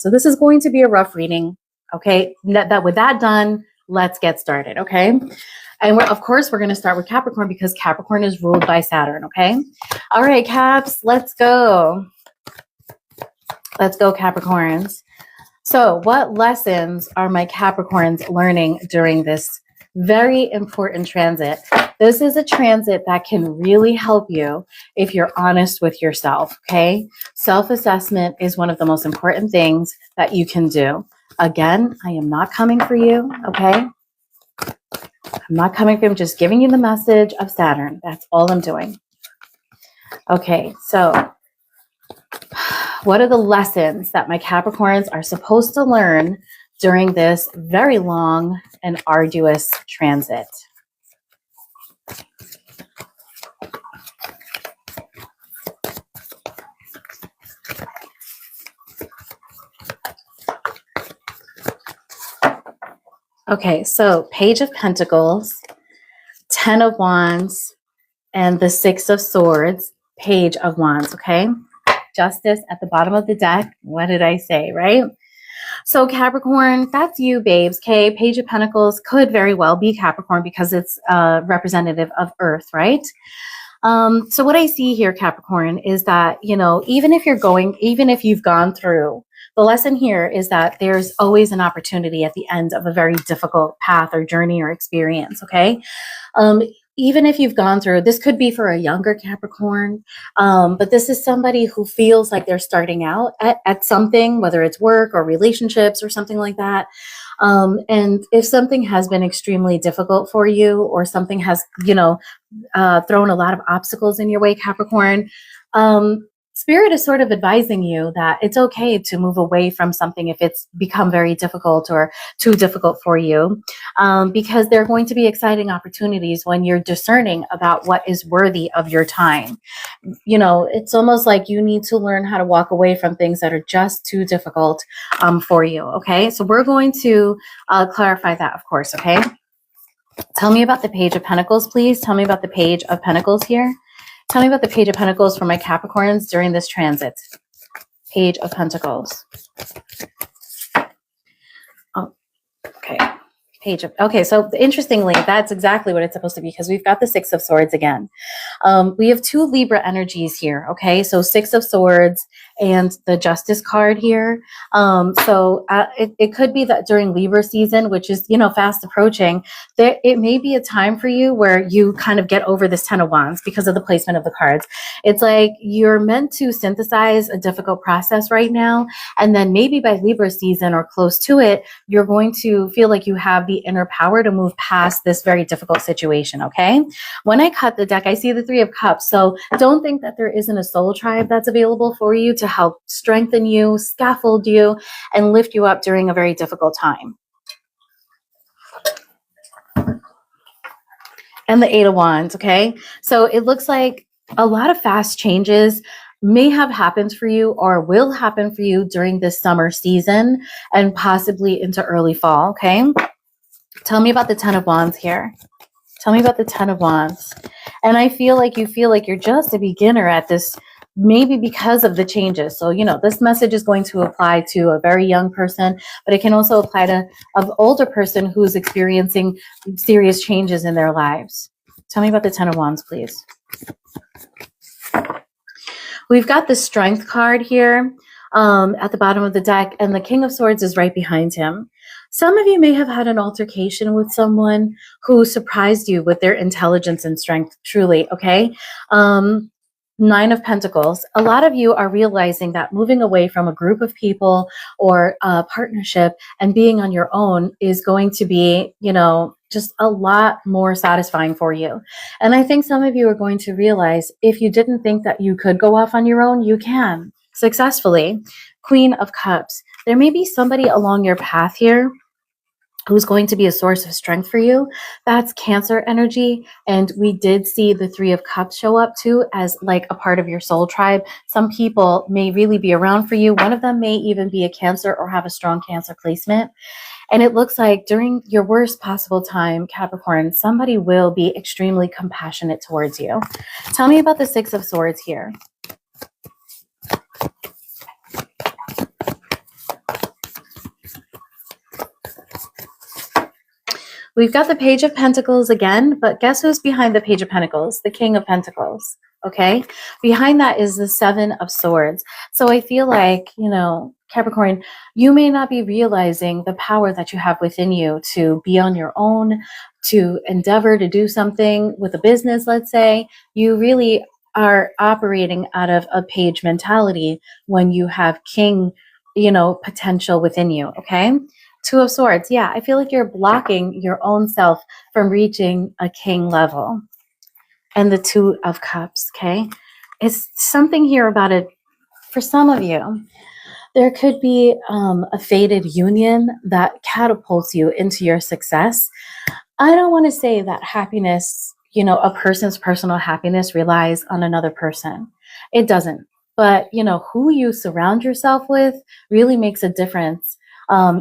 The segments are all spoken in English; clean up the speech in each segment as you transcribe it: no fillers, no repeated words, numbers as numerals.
So this is going to be a rough reading. Okay, with that done, let's get started. Okay, and of course we're going to start with Capricorn because Capricorn is ruled by Saturn. Okay, all right, Caps, let's go. Let's go, Capricorns. So what lessons are my Capricorns learning during this very important transit? This is a transit that can really help you if you're honest with yourself, okay? Self-assessment is one of the most important things that you can do. Again, I am not coming for you, okay? I'm not coming for you. I'm just giving you the message of Saturn. That's all I'm doing. Okay, so what are the lessons that my Capricorns are supposed to learn during this very long and arduous transit? Okay, so Page of Pentacles, 10 of Wands, and the 6 of Swords, Page of Wands, okay? Justice at the bottom of the deck. What did I say, right? So Capricorn, that's you, babes, okay? Page of Pentacles could very well be Capricorn because it's representative of Earth, right? So what I see here, Capricorn, is that, you know, even if you've gone through, the lesson here is that there's always an opportunity at the end of a very difficult path or journey or experience, okay? Even if you've gone through, this could be for a younger Capricorn, but this is somebody who feels like they're starting out at something, whether it's work or relationships or something like that. And if something has been extremely difficult for you or something has, you know, thrown a lot of obstacles in your way, Capricorn, Spirit is sort of advising you that it's okay to move away from something if it's become very difficult or too difficult for you, because there are going to be exciting opportunities when you're discerning about what is worthy of your time. You know, it's almost like you need to learn how to walk away from things that are just too difficult for you. Okay, so we're going to clarify that, of course. Okay, tell me about the Page of Pentacles, please. Tell me about the Page of Pentacles here. Tell me about the Page of Pentacles for my Capricorns during this transit. Page of Pentacles. Oh, okay. Okay, so interestingly, that's exactly what it's supposed to be because we've got the 6 of Swords again. We have 2 Libra energies here, okay? So 6 of Swords and the Justice card here. It could be that during Libra season, which is, you know, fast approaching, it may be a time for you where you kind of get over this 10 of Wands because of the placement of the cards. It's like you're meant to synthesize a difficult process right now, and then maybe by Libra season or close to it, you're going to feel like you have the inner power to move past this very difficult situation, okay? When I cut the deck, I see the 3 of Cups. So don't think that there isn't a soul tribe that's available for you to help strengthen you, scaffold you, and lift you up during a very difficult time. And the 8 of Wands, okay? So it looks like a lot of fast changes may have happened for you or will happen for you during this summer season and possibly into early fall, okay? Tell me about the 10 of Wands here. Tell me about the 10 of Wands. And I feel like you're just a beginner at this, maybe because of the changes. So, you know, this message is going to apply to a very young person, but it can also apply to an older person who's experiencing serious changes in their lives. Tell me about the 10 of Wands, please. We've got the Strength card here at the bottom of the deck, and the King of Swords is right behind him. Some of you may have had an altercation with someone who surprised you with their intelligence and strength, truly, okay? 9 of Pentacles. A lot of you are realizing that moving away from a group of people or a partnership and being on your own is going to be, you know, just a lot more satisfying for you. And I think some of you are going to realize if you didn't think that you could go off on your own, you can successfully. Queen of Cups. There may be somebody along your path here who's going to be a source of strength for you. That's Cancer energy. And we did see the 3 of Cups show up too as like a part of your soul tribe. Some people may really be around for you. One of them may even be a Cancer or have a strong Cancer placement. And it looks like during your worst possible time, Capricorn, somebody will be extremely compassionate towards you. Tell me about the 6 of Swords here. We've got the Page of Pentacles again, but guess who's behind the Page of Pentacles? The King of Pentacles. Okay. Behind that is the Seven of Swords. So I feel like, you know, Capricorn, you may not be realizing the power that you have within you to be on your own, to endeavor to do something with a business, let's say. You really are operating out of a page mentality when you have king, you know, potential within you. Okay. Two of Swords. Yeah, I feel like you're blocking your own self from reaching a king level. And the Two of Cups. Okay. It's something here about it for some of you. There could be a fated union that catapults you into your success. I don't want to say that happiness, you know, a person's personal happiness relies on another person. It doesn't. But, you know, who you surround yourself with really makes a difference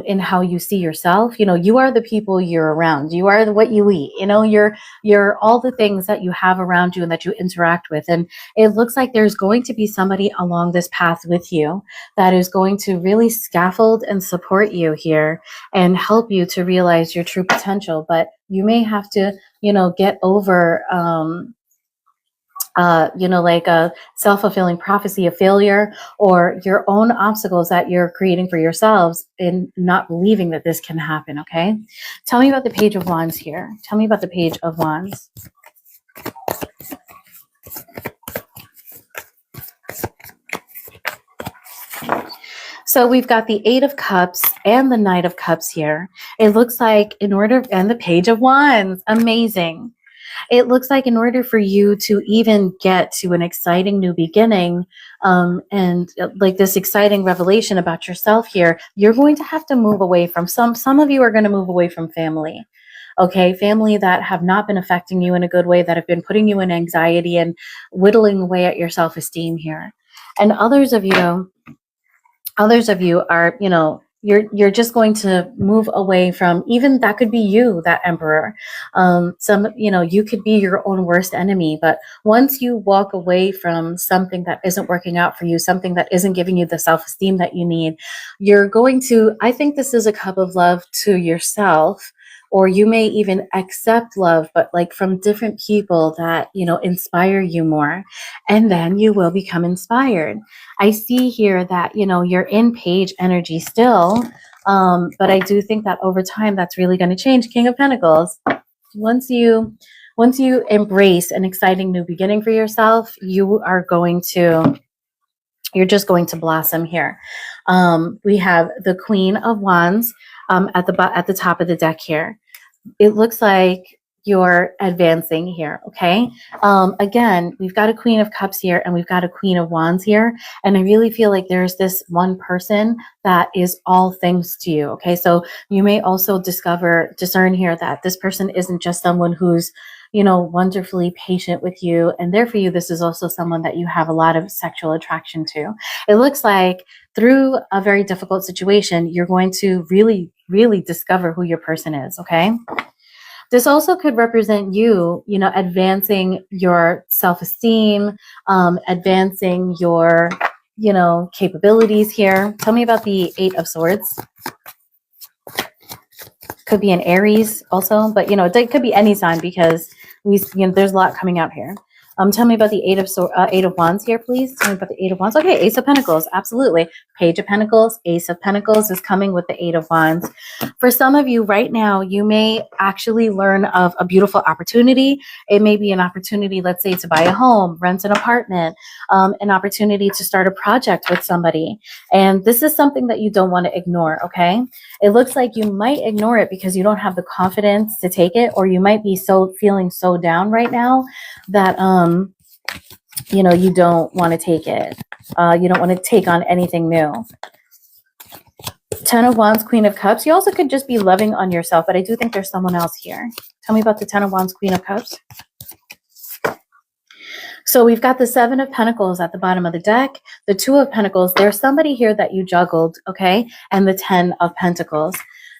in how you see yourself. You know, you are the people you're around. You are what you eat. You know, you're all the things that you have around you and that you interact with. And it looks like there's going to be somebody along this path with you that is going to really scaffold and support you here and help you to realize your true potential. But you may have to, you know, get over, you know, like a self-fulfilling prophecy of failure or your own obstacles that you're creating for yourselves in not believing that this can happen. Okay. Tell me about the Page of Wands here. Tell me about the Page of Wands. So we've got the Eight of Cups and the Knight of Cups here. It looks like in order, and the Page of Wands, amazing. It looks like in order for you to even get to an exciting new beginning and like this exciting revelation about yourself here, you're going to have to move away from some of you are going to move away from family. Okay, family that have not been affecting you in a good way, that have been putting you in anxiety and whittling away at your self-esteem here. And others of you are, you know, you're just going to move away from, even that could be you, that Emperor. Some, you know, you could be your own worst enemy. But once you walk away from something that isn't working out for you, something that isn't giving you the self-esteem that you need, you're going to, I think this is a cup of love to yourself, or you may even accept love, but like from different people that, you know, inspire you more. And then you will become inspired. I see here that, you know, you're in page energy still, but I do think that over time that's really going to change. King of Pentacles. Once you embrace an exciting new beginning for yourself, you're just going to blossom here. We have the Queen of Wands at the top of the deck here. It looks like you're advancing here. Okay. Again, we've got a Queen of Cups here and we've got a Queen of Wands here. And I really feel like there's this one person that is all things to you. Okay. So you may also discern here that this person isn't just someone who's, you know, wonderfully patient with you. And there for you, this is also someone that you have a lot of sexual attraction to. It looks like through a very difficult situation, you're going to really, really discover who your person is. Okay. This also could represent you, you know, advancing your self-esteem, advancing your, you know, capabilities here. Tell me about the Eight of Swords. Could be an Aries also, but, you know, it could be any sign because there's a lot coming out here. Tell me about the Eight of Wands here, please. Tell me about the Eight of Wands. Okay, Ace of Pentacles, absolutely. Page of Pentacles, Ace of Pentacles is coming with the Eight of Wands. For some of you right now, you may actually learn of a beautiful opportunity. It may be an opportunity, let's say, to buy a home, rent an apartment, an opportunity to start a project with somebody. And this is something that you don't want to ignore, okay? It looks like you might ignore it because you don't have the confidence to take it, or you might be feeling so down right now that, you know, you don't want to take it. You don't want to take on anything new. Ten of Wands, Queen of Cups. You also could just be loving on yourself, but I do think there's someone else here. Tell me about the Ten of Wands, Queen of Cups. So we've got the Seven of Pentacles at the bottom of the deck, the Two of Pentacles. There's somebody here that you juggled, okay? And the Ten of Pentacles.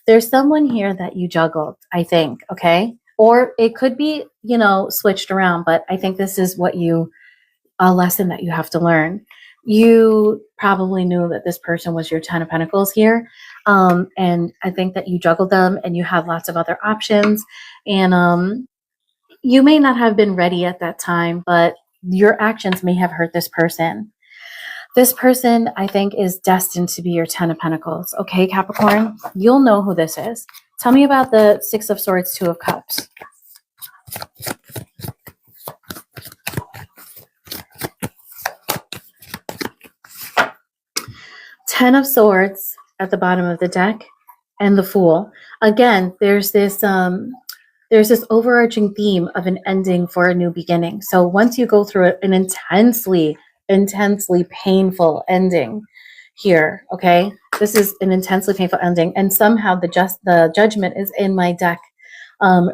There's someone here that you juggled, I think, okay? Or it could be, you know, switched around, but I think this is a lesson that you have to learn. You probably knew that this person was your 10 of Pentacles here. And I think that you juggled them and you have lots of other options. And you may not have been ready at that time, but your actions may have hurt this person. This person, I think, is destined to be your 10 of Pentacles. Okay, Capricorn, you'll know who this is. Tell me about the Six of Swords, Two of Cups. Ten of Swords at the bottom of the deck and the Fool. Again, there's this overarching theme of an ending for a new beginning. So once you go through an intensely painful ending here, okay? This is an intensely painful ending, and somehow the Judgment is in my deck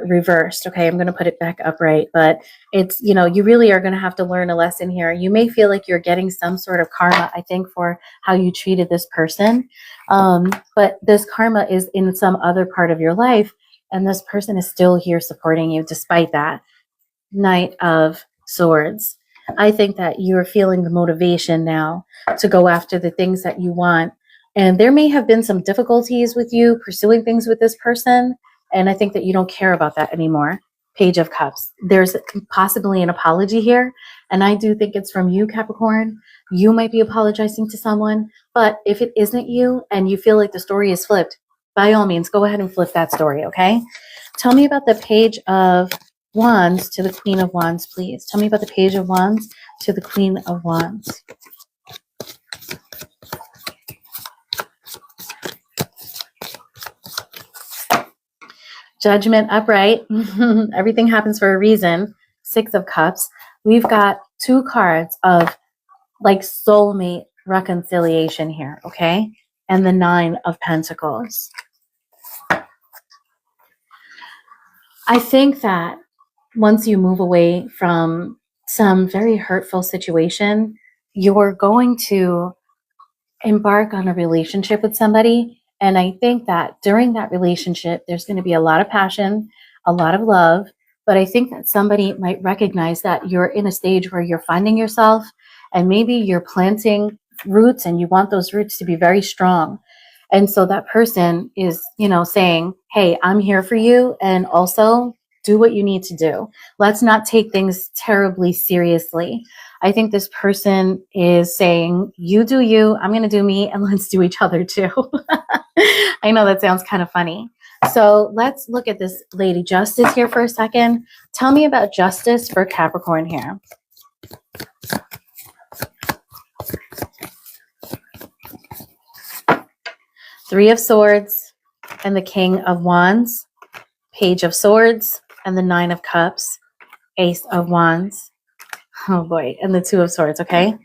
reversed. Okay, I'm going to put it back upright, but it's, you know, you really are going to have to learn a lesson here. You may feel like you're getting some sort of karma, I think, for how you treated this person. But this karma is in some other part of your life, and this person is still here supporting you despite that. Knight of Swords. I think that you're feeling the motivation now to go after the things that you want. And there may have been some difficulties with you pursuing things with this person. And I think that you don't care about that anymore. Page of Cups. There's possibly an apology here. And I do think it's from you, Capricorn. You might be apologizing to someone. But if it isn't you and you feel like the story is flipped, by all means, go ahead and flip that story, okay? Tell me about the Page of Wands to the Queen of Wands, please. Tell me about the Page of Wands to the Queen of Wands. Judgment upright. Everything happens for a reason. Six of Cups. We've got two cards of like soulmate reconciliation here, okay? And the Nine of Pentacles. I think that once you move away from some very hurtful situation, you're going to embark on a relationship with somebody. And I think that during that relationship, there's going to be a lot of passion, a lot of love. But I think that somebody might recognize that you're in a stage where you're finding yourself and maybe you're planting roots and you want those roots to be very strong. And so that person is, you know, saying, hey, I'm here for you. And also do what you need to do. Let's not take things terribly seriously. I think this person is saying, you do you, I'm going to do me, and let's do each other too. I know that sounds kind of funny. So let's look at this Lady Justice here for a second. Tell me about justice for Capricorn here. Three of Swords and the King of Wands. Page of Swords and the Nine of Cups. Ace of Wands. Oh boy, and the Two of Swords, okay?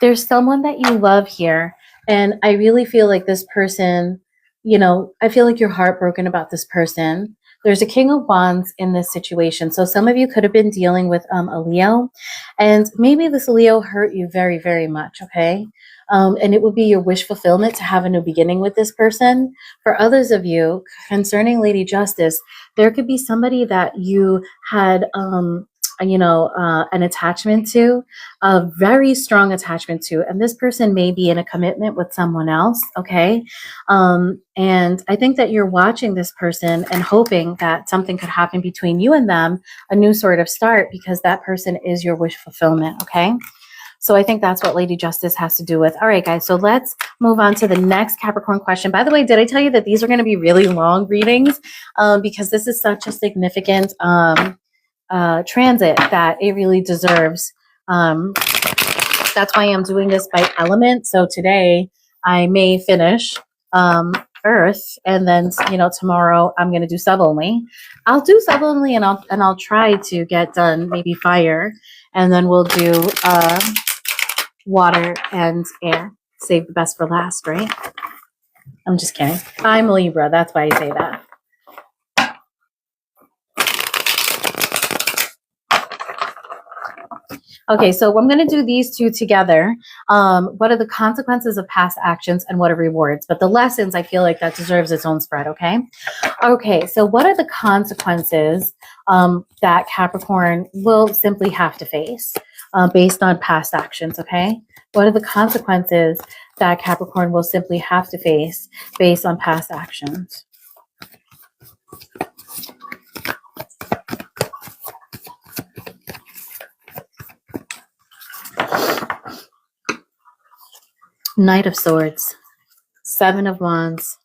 There's someone that you love here, and I really feel like this person, you know, I feel like you're heartbroken about this person. There's a King of Wands in this situation. So some of you could have been dealing with a Leo, and maybe this Leo hurt you very, very much, okay? And it would be your wish fulfillment to have a new beginning with this person. For others of you, concerning Lady Justice, there could be somebody that you had an attachment to, a very strong attachment to, and this person may be in a commitment with someone else, okay? And I think that you're watching this person and hoping that something could happen between you and them, a new sort of start, because that person is your wish fulfillment, okay? So I think that's what Lady Justice has to do with. All right, guys, so let's move on to the next Capricorn question. By the way, did I tell you that these are going to be really long readings? Because this is such a significant transit that it really deserves. That's why I'm doing this by element. So today I may finish Earth, and then tomorrow I'm going to do sub only. I'll do sub only, and I'll try to get done maybe fire, and then we'll do water and air. Save the best for last, right? I'm just kidding. I'm Libra. That's why I say that. Okay, so I'm going to do these two together. What are the consequences of past actions and what are rewards? But the lessons, I feel like that deserves its own spread, okay? Okay, so what are the consequences that Capricorn will simply have to face? based on past actions, okay? What are the consequences that Capricorn will simply have to face based on past actions? Knight of Swords, Seven of Wands,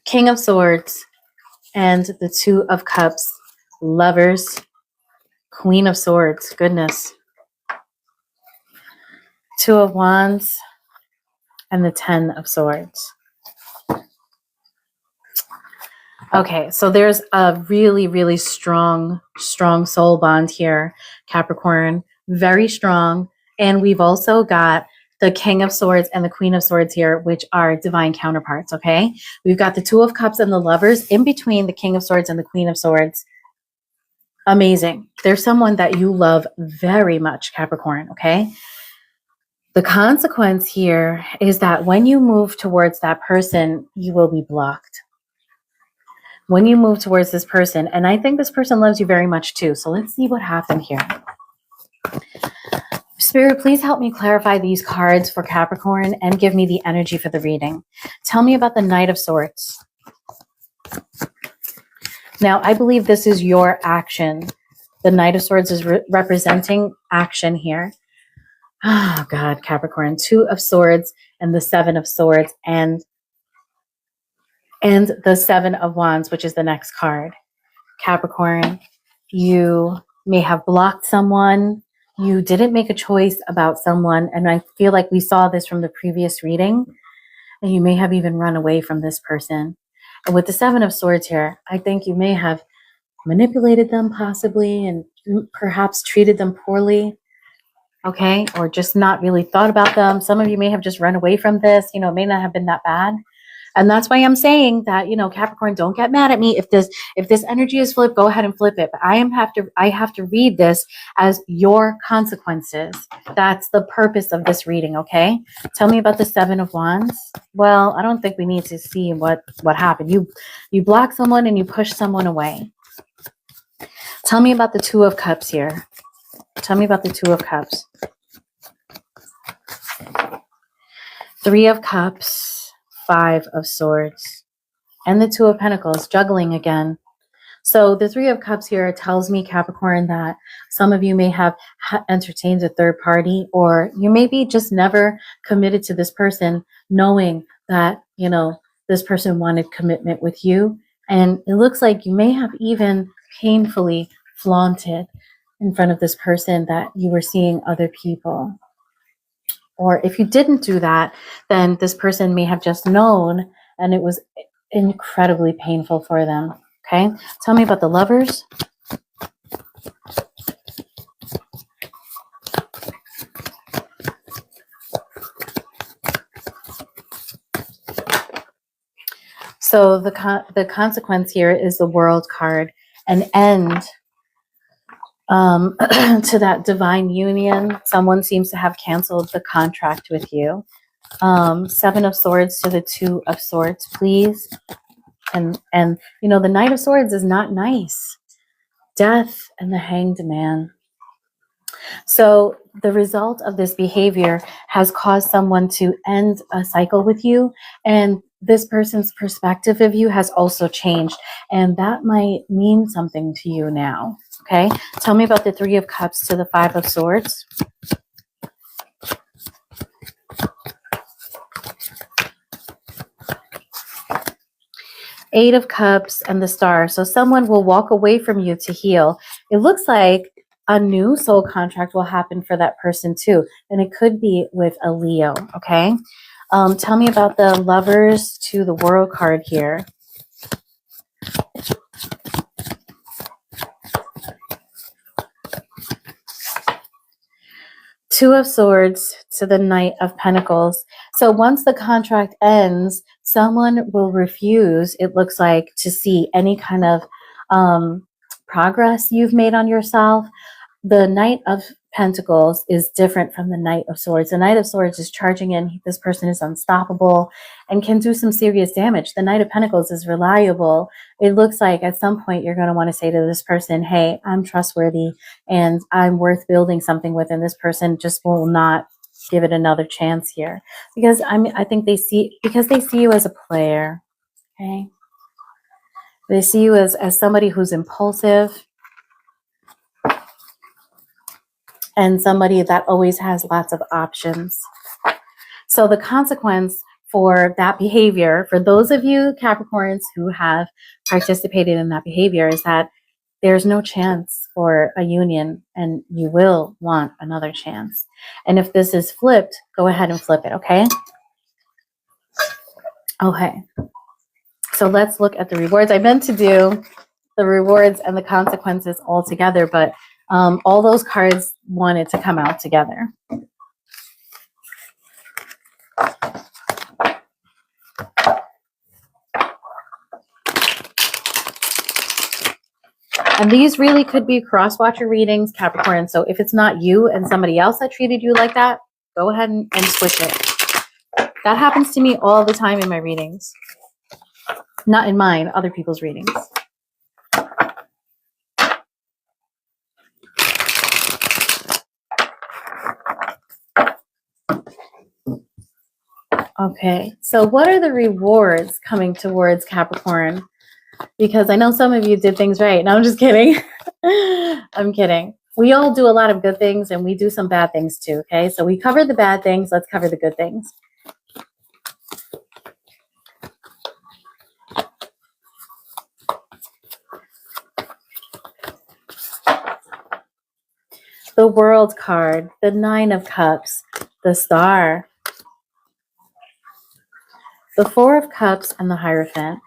King of Swords, and the Two of Cups, Lovers, Queen of Swords, goodness. Two of Wands, and the Ten of Swords. Okay, so there's a really, really strong soul bond here, Capricorn. Very strong. And we've also got the King of Swords and the Queen of Swords here, which are divine counterparts, okay? We've got the Two of Cups and the Lovers in between the King of Swords and the Queen of Swords. Amazing. There's someone that you love very much, Capricorn, okay? The consequence here is that when you move towards that person, you will be blocked. When you move towards this person, and I think this person loves you very much too. So let's see what happened here. Spirit, please help me clarify these cards for Capricorn and give me the energy for the reading. Tell me about the Knight of Swords. Now, I believe this is your action. The Knight of Swords is representing action here. Oh, God, Capricorn. Two of Swords and the Seven of Swords and the Seven of Wands, which is the next card. Capricorn, you may have blocked someone. You didn't make a choice about someone. And I feel like we saw this from the previous reading. And you may have even run away from this person. And with the Seven of Swords here, I think you may have manipulated them possibly and perhaps treated them poorly. Okay, or just not really thought about them. Some of you may have just run away from this. You know, it may not have been that bad. And that's why I'm saying that, you know, Capricorn, don't get mad at me. If this energy is flipped, go ahead and flip it. But I have to read this as your consequences. That's the purpose of this reading, okay? Tell me about the Seven of Wands. Well, I don't think we need to see what happened. You block someone and you push someone away. Tell me about the Two of Cups here. Tell me about the Two of Cups. Three of Cups. Five of Swords and the Two of Pentacles, juggling again. So the Three of Cups here tells me, Capricorn, that some of you may have entertained a third party, or you may be just never committed to this person, knowing that, you know, this person wanted commitment with you. And it looks like you may have even painfully flaunted in front of this person that you were seeing other people. Or if you didn't do that, then this person may have just known and it was incredibly painful for them. Okay? Tell me about the Lovers. So the consequence here is the World card, an end to that divine union. Someone seems to have canceled the contract with you. Seven of Swords to the Two of Swords, please. And you know, the Knight of Swords is not nice. Death and the Hanged Man. So the result of this behavior has caused someone to end a cycle with you, and this person's perspective of you has also changed, and that might mean something to you now. Okay, tell me about the Three of Cups to the Five of Swords. Eight of Cups and the Star. So someone will walk away from you to heal. It looks like a new soul contract will happen for that person too, and it could be with a Leo. Okay, tell me about the Lovers to the World card here. Two of Swords to the Knight of Pentacles. So once the contract ends, someone will refuse, it looks like, to see any kind of progress you've made on yourself. The Knight of Pentacles is different from the Knight of Swords. The Knight of Swords is charging in. This person is unstoppable and can do some serious damage. The Knight of Pentacles is reliable. It looks like at some point you're going to want to say to this person, hey, I'm trustworthy and I'm worth building something with, and this person just will not give it another chance here. Because I think they see you as a player. Okay. They see you as somebody who's impulsive and somebody that always has lots of options. So the consequence for that behavior, for those of you Capricorns who have participated in that behavior, is that there's no chance for a union and you will want another chance. And if this is flipped, go ahead and flip it, okay? Okay. So let's look at the rewards. I meant to do the rewards and the consequences all together, but all those cards wanted to come out together. And these really could be cross-watcher readings, Capricorn. So if it's not you and somebody else that treated you like that, go ahead and switch it. That happens to me all the time in my readings. Not in mine, other people's readings. Okay, so what are the rewards coming towards Capricorn? Because I know some of you did things right. No, I'm just kidding. I'm kidding. We all do a lot of good things and we do some bad things too, okay? So we covered the bad things. Let's cover the good things. The World card, the Nine of Cups, the Star, the Four of Cups, and the Hierophant.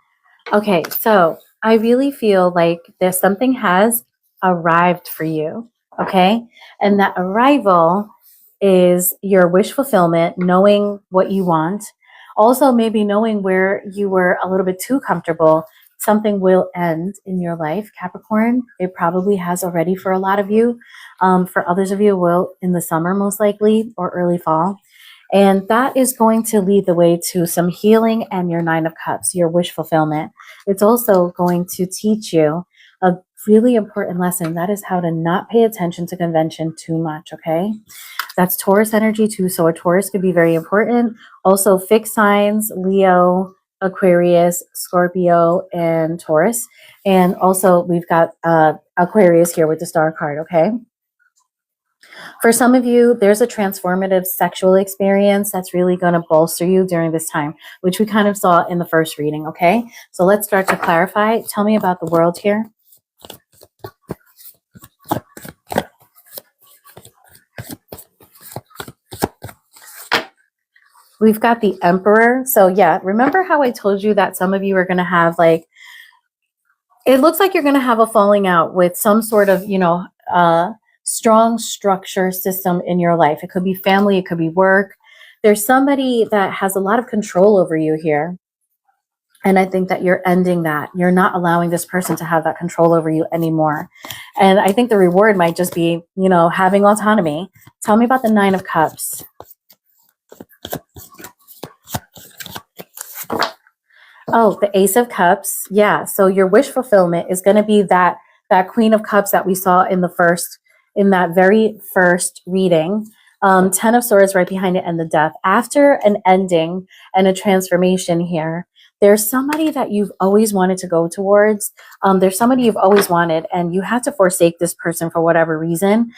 Okay, so I really feel like there's something has arrived for you, okay? And that arrival is your wish fulfillment, knowing what you want. Also, maybe knowing where you were a little bit too comfortable. Something will end in your life, Capricorn. It probably has already for a lot of you. For others of you, it will in the summer, most likely, or early fall. And that is going to lead the way to some healing and your Nine of Cups, your wish fulfillment. It's also going to teach you a really important lesson. That is how to not pay attention to convention too much, okay? That's Taurus energy too. So a Taurus could be very important. Also fixed signs, Leo, Aquarius, Scorpio, and Taurus. And also we've got Aquarius here with the Star card, okay? For some of you, there's a transformative sexual experience that's really going to bolster you during this time, which we kind of saw in the first reading, okay? So let's start to clarify. Tell me about the World here. We've got the Emperor. So yeah, remember how I told you that some of you are going to have like, it looks like you're going to have a falling out with some sort of, strong structure system in your life. It could be family, it could be work. There's somebody that has a lot of control over you here. And I think that you're ending that. You're not allowing this person to have that control over you anymore. And I think the reward might just be, having autonomy. Tell me about the Nine of Cups. Oh, the Ace of Cups. Yeah. So your wish fulfillment is going to be that Queen of Cups that we saw in that very first reading. 10 of Swords right behind it, and the Death. After an ending and a transformation here, there's somebody that you've always wanted to go towards. There's somebody you've always wanted, and you had to forsake this person for whatever reason.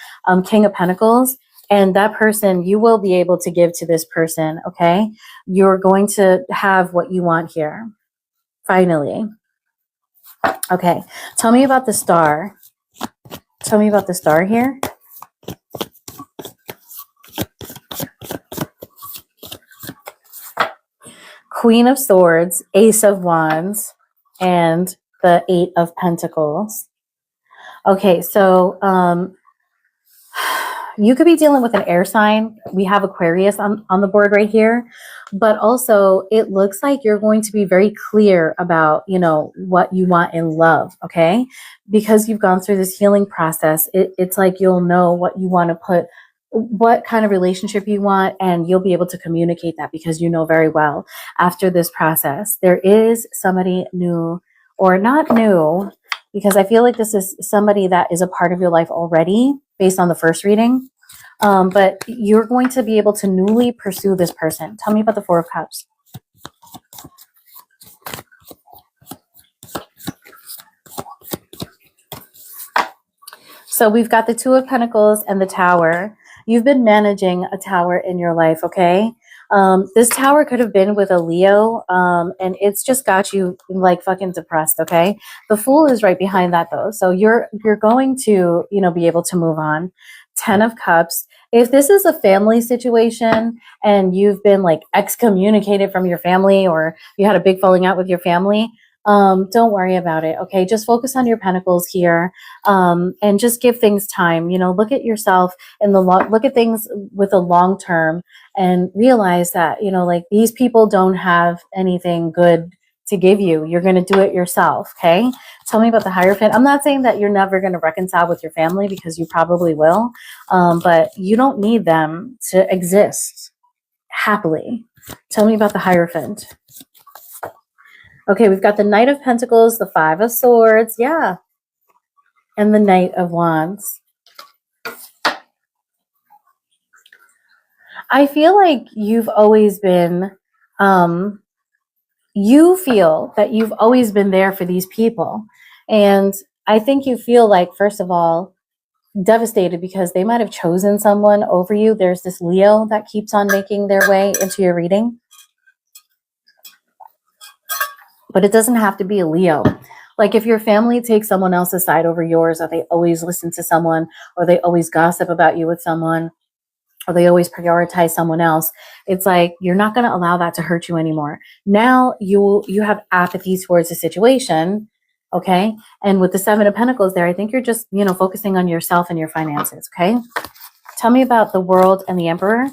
King of Pentacles. And that person, you will be able to give to this person, okay? You're going to have what you want here, finally. Okay, tell me about the Star. Tell me about the Star here. Queen of Swords, Ace of Wands, and the Eight of Pentacles. Okay, so you could be dealing with an air sign. We have Aquarius on the board right here, but also it looks like you're going to be very clear about, you know, what you want in love. Okay. Because you've gone through this healing process, it's like you'll know what you want to put, what kind of relationship you want, and you'll be able to communicate that because you know very well after this process. There is somebody new or not new, because I feel like this is somebody that is a part of your life already based on the first reading. But you're going to be able to newly pursue this person. Tell me about the Four of Cups. So we've got the Two of Pentacles and the Tower. You've been managing a tower in your life, okay? This tower could have been with a Leo, and it's just got you like fucking depressed, okay? The Fool is right behind that though. So you're going to, you know, be able to move on. 10 of Cups. If this is a family situation and you've been like excommunicated from your family, or you had a big falling out with your family, don't worry about it, okay? Just focus on your pentacles here, and just give things time. You know, look at yourself in the look at things with a long term, and realize that, you know, like these people don't have anything good to give you. You're going to do it yourself, okay? Tell me about the Hierophant. I'm not saying that you're never going to reconcile with your family, because you probably will, but you don't need them to exist happily. Tell me about the Hierophant. Okay, we've got the Knight of Pentacles, the Five of Swords, yeah, and the Knight of Wands. I feel like you've always been, you feel that you've always been there for these people. And I think you feel like, first of all, devastated because they might have chosen someone over you. There's this Leo that keeps on making their way into your reading. But it doesn't have to be a Leo. Like if your family takes someone else's side over yours, or they always listen to someone, or they always gossip about you with someone, or they always prioritize someone else, it's like you're not going to allow that to hurt you anymore. Now you have apathy towards the situation, okay? And with the Seven of Pentacles there, I think you're just, you know, focusing on yourself and your finances, okay? Tell me about the World and the Emperor.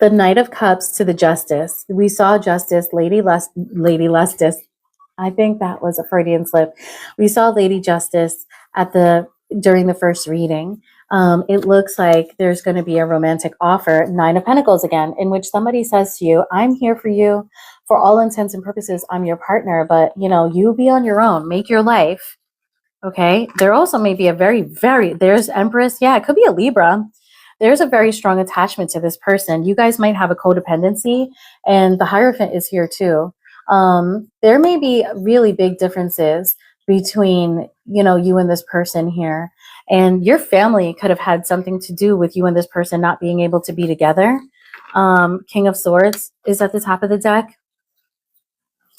The Knight of Cups to the Justice. We saw Justice, Lady Lustus. I think that was a Freudian slip. We saw Lady Justice during the first reading. It looks like there's going to be a romantic offer, 9 of Pentacles again, in which somebody says to you, I'm here for you. For all intents and purposes, I'm your partner, but you know, you be on your own, make your life. Okay. There also may be a there's Empress. Yeah, it could be a Libra. There's a very strong attachment to this person. You guys might have a codependency, and the Hierophant is here too. There may be really big differences between, you know, you and this person here, and your family could have had something to do with you and this person not being able to be together. King of Swords is at the top of the deck.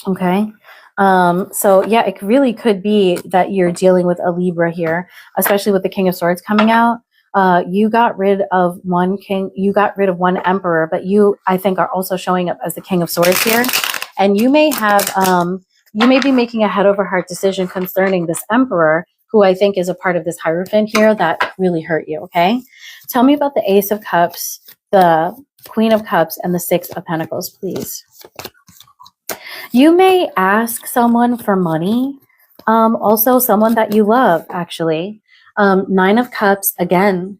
Okay. So yeah, it really could be that you're dealing with a Libra here, especially with the King of Swords coming out. You got rid of one king, you got rid of one emperor, but you, I think, are also showing up as the King of Swords here. And you may have, you may be making a head over heart decision concerning this emperor, who I think is a part of this Hierophant here that really hurt you, okay? Tell me about the Ace of Cups, the Queen of Cups, and the Six of Pentacles, please. You may ask someone for money, also someone that you love, actually. 9 of Cups, again,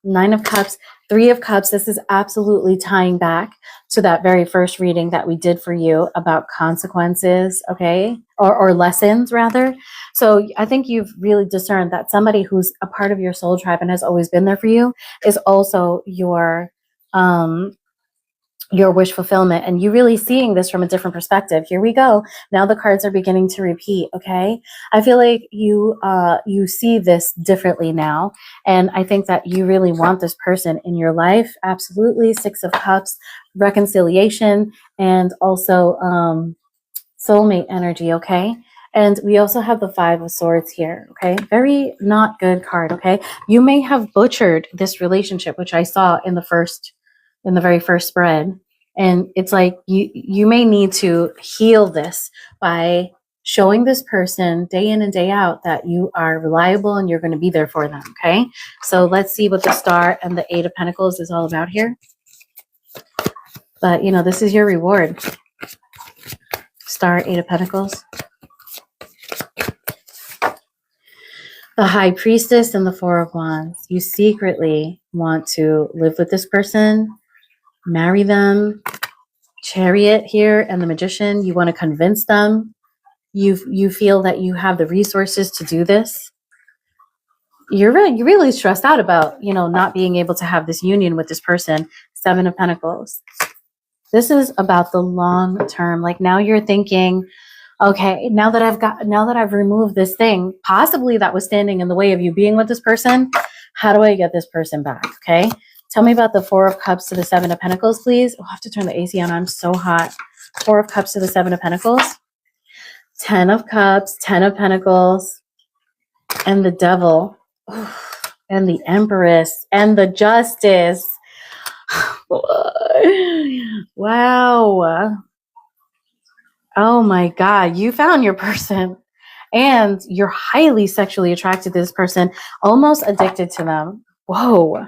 9 of Cups, 3 of Cups. This is absolutely tying back to that very first reading that we did for you about consequences, okay? Or lessons, rather. So I think you've really discerned that somebody who's a part of your soul tribe and has always been there for you is also your wish fulfillment, and you really seeing this from a different perspective. Here we go. Now the cards are beginning to repeat, okay? I feel like you see this differently now, and I think that you really want this person in your life. Absolutely. 6 of Cups, reconciliation, and also soulmate energy, okay? And we also have the 5 of Swords here, okay? Very not good card, okay? You may have butchered this relationship, which I saw in the very first spread. And it's like you may need to heal this by showing this person day in and day out that you are reliable and you're going to be there for them. Okay. So let's see what the Star and the Eight of Pentacles is all about here. But, you know, this is your reward. Star, Eight of Pentacles. The High Priestess and the Four of Wands. You secretly want to live with this person, marry them. Chariot here and the Magician. You want to convince them. You feel that you have the resources to do this. You're really stressed out about, you know, not being able to have this union with this person. Seven of Pentacles. This is about the long term. Like now you're thinking, okay, now that I've removed this thing, possibly that was standing in the way of you being with this person, how do I get this person back? Okay. Tell me about the Four of Cups to the Seven of Pentacles, please. I'll have to turn the AC on. I'm so hot. Four of Cups to the Seven of Pentacles. 10 of Cups, 10 of Pentacles, and the Devil, and the Empress, and the Justice. Wow. Oh my God. You found your person. And you're highly sexually attracted to this person, almost addicted to them. Whoa.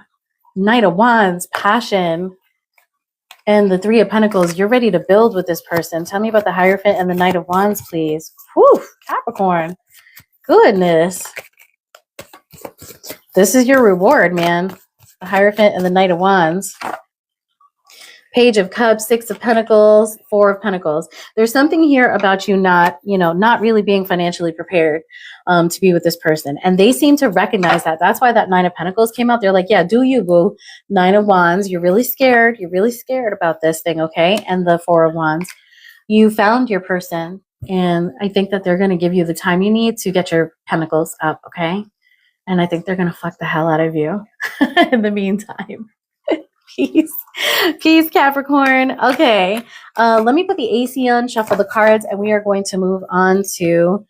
Knight of Wands, passion, and the Three of Pentacles. You're ready to build with this person. Tell me about the Hierophant and the Knight of Wands, please. Whew, Capricorn. Goodness. This is your reward, man. The Hierophant and the Knight of Wands. Page of Cups, Six of Pentacles, Four of Pentacles. There's something here about you not really being financially prepared to be with this person. And they seem to recognize that. That's why that Nine of Pentacles came out. They're like, yeah, do you, boo. Nine of Wands. You're really scared. You're really scared about this thing, okay? And the Four of Wands. You found your person. And I think that they're going to give you the time you need to get your pentacles up, okay? And I think they're going to fuck the hell out of you in the meantime. Peace. Peace, Capricorn. Okay. Let me put the AC on, shuffle the cards, and we are going to move on to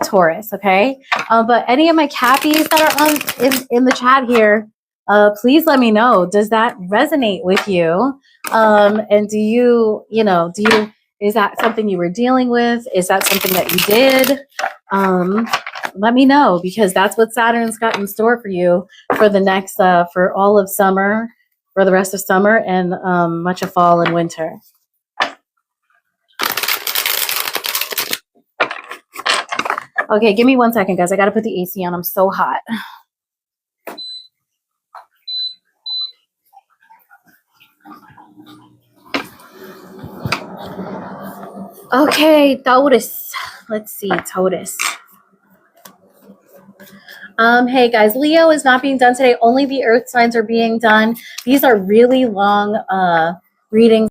Taurus, okay? But any of my Cappies that are on in the chat here, please let me know. Does that resonate with you? And do you, is that something you were dealing with? Is that something that you did? Let me know, because that's what Saturn's got in store for you for the next, for all of summer, for the rest of summer, and much of fall and winter. Okay, give me 1 second, guys. I got to put the AC on. I'm so hot. Okay, Taurus. Let's see, Taurus. Hey guys, Leo is not being done today. Only the earth signs are being done. These are really long readings.